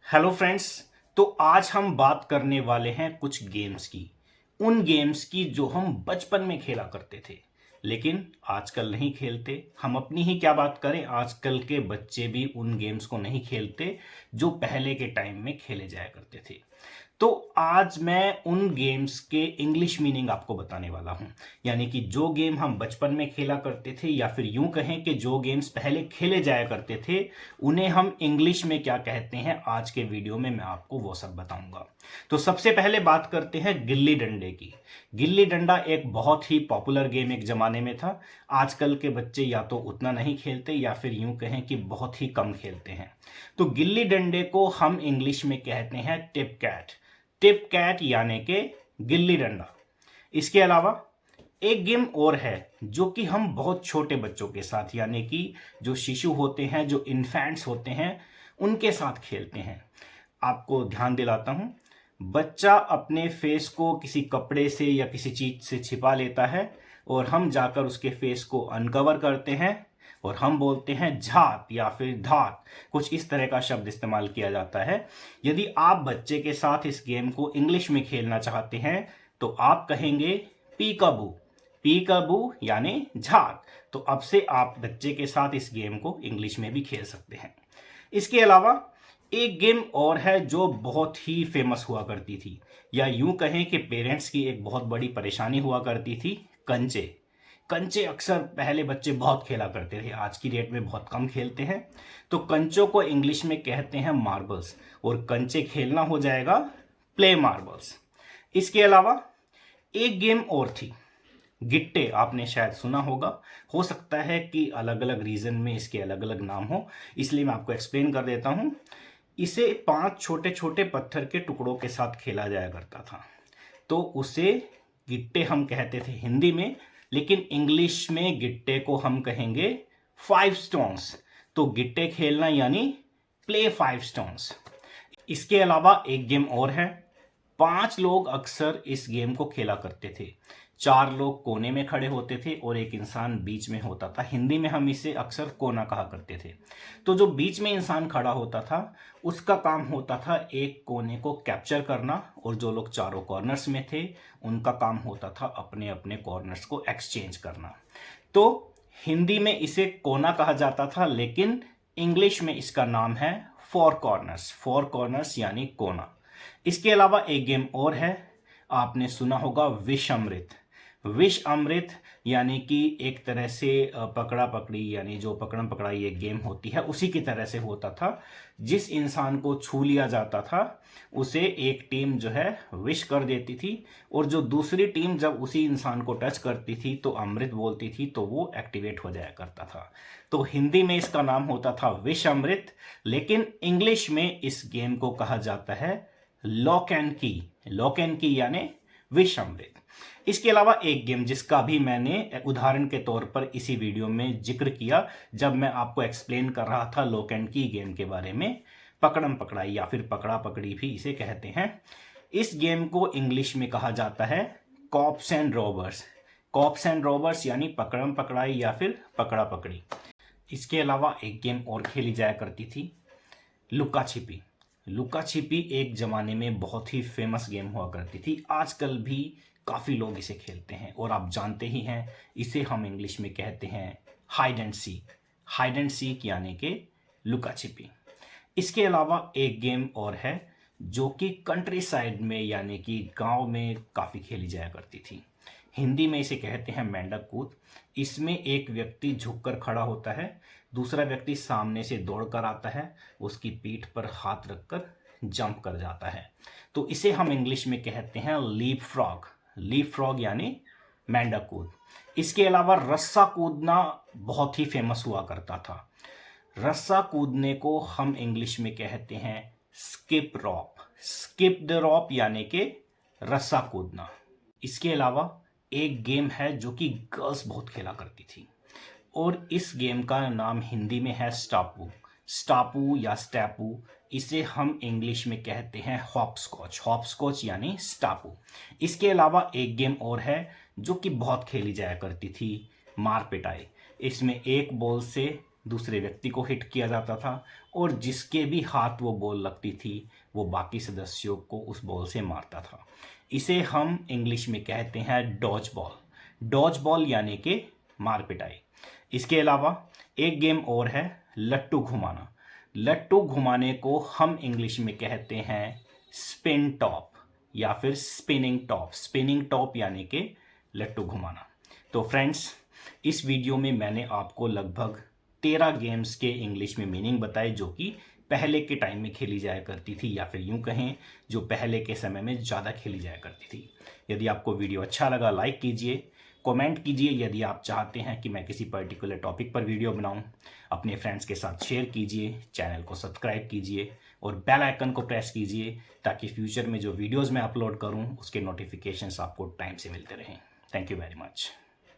Hello friends. तो आज हम बात करने वाले हैं कुछ गेम्स की, उन गेम्स की जो हम बचपन में खेला करते थे लेकिन आजकल नहीं खेलते। हम अपनी ही क्या बात करें, आजकल के बच्चे भी उन गेम्स को नहीं खेलते जो पहले के टाइम में खेले जाया करते थे। तो आज मैं उन गेम्स के इंग्लिश मीनिंग आपको बताने वाला हूं, यानी कि जो गेम हम बचपन में खेला करते थे या फिर यूं कहें कि जो गेम्स पहले खेले जाया करते थे उन्हें हम इंग्लिश में क्या कहते हैं। आज के वीडियो में मैं आपको वो सब बताऊंगा। तो सबसे पहले बात करते हैं गिल्ली डंडे की। गिल्ली डंडा एक बहुत ही पॉपुलर गेम एक जमाने में था। आजकल के बच्चे या तो उतना नहीं खेलते या फिर यूं कहें कि बहुत ही कम खेलते हैं। तो गिल्ली डंडे को हम इंग्लिश में कहते हैं टिप कैट। टिप कैट यानी कि गिल्ली डंडा। इसके अलावा एक गेम और है जो कि हम बहुत छोटे बच्चों के साथ, यानी कि जो शिशु होते हैं, जो इन्फेंट्स होते हैं, उनके साथ खेलते हैं। आपको ध्यान दिलाता हूं, बच्चा अपने फेस को किसी कपड़े से या किसी चीज से छिपा लेता है और हम जाकर उसके फेस को अनकवर करते हैं और हम बोलते हैं झात या फिर धात, कुछ इस तरह का शब्द इस्तेमाल किया जाता है। यदि आप बच्चे के साथ इस गेम को इंग्लिश में खेलना चाहते हैं तो आप कहेंगे पीकाबू। पीकाबू यानी झात। तो अब से आप बच्चे के साथ इस गेम को इंग्लिश में भी खेल सकते हैं। इसके अलावा एक गेम और है जो बहुत ही फेमस हुआ करती थी, या यूं कहें कि पेरेंट्स की एक बहुत बड़ी परेशानी हुआ करती थी, कंचे। कंचे अक्सर पहले बच्चे बहुत खेला करते थे, आज की डेट में बहुत कम खेलते हैं। तो कंचों को इंग्लिश में कहते हैं मार्बल्स और कंचे खेलना हो जाएगा प्ले मार्बल्स। इसके अलावा एक गेम और थी, गिट्टे। आपने शायद सुना होगा, हो सकता है कि अलग अलग रीजन में इसके अलग अलग नाम हो, इसलिए मैं आपको एक्सप्लेन कर देता हूं। इसे 5 छोटे छोटे पत्थर के टुकड़ों के साथ खेला जाया करता था, तो उसे गिट्टे हम कहते थे हिंदी में, लेकिन इंग्लिश में गिट्टे को हम कहेंगे 5 स्टोन्स। तो गिट्टे खेलना यानी प्ले 5 स्टोन्स। इसके अलावा एक गेम और है, 5 लोग अक्सर इस गेम को खेला करते थे। 4 लोग कोने में खड़े होते थे और एक इंसान बीच में होता था। हिंदी में हम इसे अक्सर कोना कहा करते थे। तो जो बीच में इंसान खड़ा होता था उसका काम होता था एक कोने को कैप्चर करना, और जो लोग चारों कॉर्नर्स में थे उनका काम होता था अपने अपने कॉर्नर्स को एक्सचेंज करना। तो हिंदी में इसे कोना कहा जाता था, लेकिन इंग्लिश में इसका नाम है फोर कॉर्नर्स। फोर कॉर्नर्स यानी कोना। इसके अलावा एक गेम और है, आपने सुना होगा विष अमृत। विष अमृत यानी कि एक तरह से पकड़ा पकड़ी, यानी जो पकड़म पकड़ाई एक गेम होती है उसी की तरह से होता था। जिस इंसान को छू लिया जाता था उसे एक टीम जो है विश कर देती थी, और जो दूसरी टीम जब उसी इंसान को टच करती थी तो अमृत बोलती थी, तो वो एक्टिवेट हो जाया करता था। तो हिंदी में इसका नाम होता था विष अमृत, लेकिन इंग्लिश में इस गेम को कहा जाता है लॉक एंड की। लॉक एंड की यानी विष अमृत। इसके अलावा एक गेम जिसका भी मैंने उदाहरण के तौर पर इसी वीडियो में जिक्र किया जब मैं आपको एक्सप्लेन कर रहा था लॉक एंड की गेम के बारे में, पकड़म पकड़ाई या फिर पकड़ा पकड़ी भी इसे कहते हैं। इस गेम को इंग्लिश में कहा जाता है cops and robbers. Cops and robbers यानी पकड़म पकड़ाई या फिर पकड़ा पकड़ी। इसके अलावा एक गेम और खेली जाया करती थी, लुका छिपी। लुका छिपी एक जमाने में बहुत ही फेमस गेम हुआ करती थी, आजकल भी काफ़ी लोग इसे खेलते हैं, और आप जानते ही हैं इसे हम इंग्लिश में कहते हैं hide and seek. Hide and seek यानी कि लुका छिपी। इसके अलावा एक गेम और है जो कि कंट्री साइड में यानी कि गांव में काफ़ी खेली जाया करती थी। हिंदी में इसे कहते हैं मेंढक कूद। इसमें एक व्यक्ति झुककर खड़ा होता है, दूसरा व्यक्ति सामने से दौड़कर आता है, उसकी पीठ पर हाथ रखकर जंप कर जाता है। तो इसे हम इंग्लिश में कहते हैं लीप फ्रॉग। लीप फ्रॉग यानी मेंढक कूद। इसके अलावा रस्सा कूदना बहुत ही फेमस हुआ करता था। रस्सा कूदने को हम इंग्लिश में कहते हैं स्किप रॉप। स्किप द रॉप यानी कि रस्सा कूदना। इसके अलावा एक गेम है जो कि गर्ल्स बहुत खेला करती थी, और इस गेम का नाम हिंदी में है स्टापू। स्टापू या स्टैपू, इसे हम इंग्लिश में कहते हैं हॉपस्कॉच। हॉपस्कॉच यानी स्टापू। इसके अलावा एक गेम और है जो कि बहुत खेली जाया करती थी, मार पिटाई। इसमें एक बॉल से दूसरे व्यक्ति को हिट किया जाता था और जिसके भी हाथ वो बॉल लगती थी वो बाकी सदस्यों को उस बॉल से मारता था। इसे हम इंग्लिश में कहते हैं डॉज बॉल। डॉज बॉल यानी कि मार पिटाई। इसके अलावा एक गेम और है लट्टू घुमाना। लट्टू घुमाने को हम इंग्लिश में कहते हैं स्पिन टॉप या फिर स्पिनिंग टॉप। स्पिनिंग टॉप यानी कि लट्टू घुमाना। तो फ्रेंड्स, इस वीडियो में मैंने आपको लगभग 13 गेम्स के इंग्लिश में मीनिंग बताए जो कि पहले के टाइम में खेली जाया करती थी, या फिर यूं कहें जो पहले के समय में ज़्यादा खेली जाया करती थी। यदि आपको वीडियो अच्छा लगा लाइक कीजिए, कमेंट कीजिए। यदि आप चाहते हैं कि मैं किसी पर्टिकुलर टॉपिक पर वीडियो बनाऊं, अपने फ्रेंड्स के साथ शेयर कीजिए, चैनल को सब्सक्राइब कीजिए और बेल आइकन को प्रेस कीजिए ताकि फ्यूचर में जो वीडियोज़ मैं अपलोड करूँ उसके नोटिफिकेशंस आपको टाइम से मिलते रहें। Thank you very much.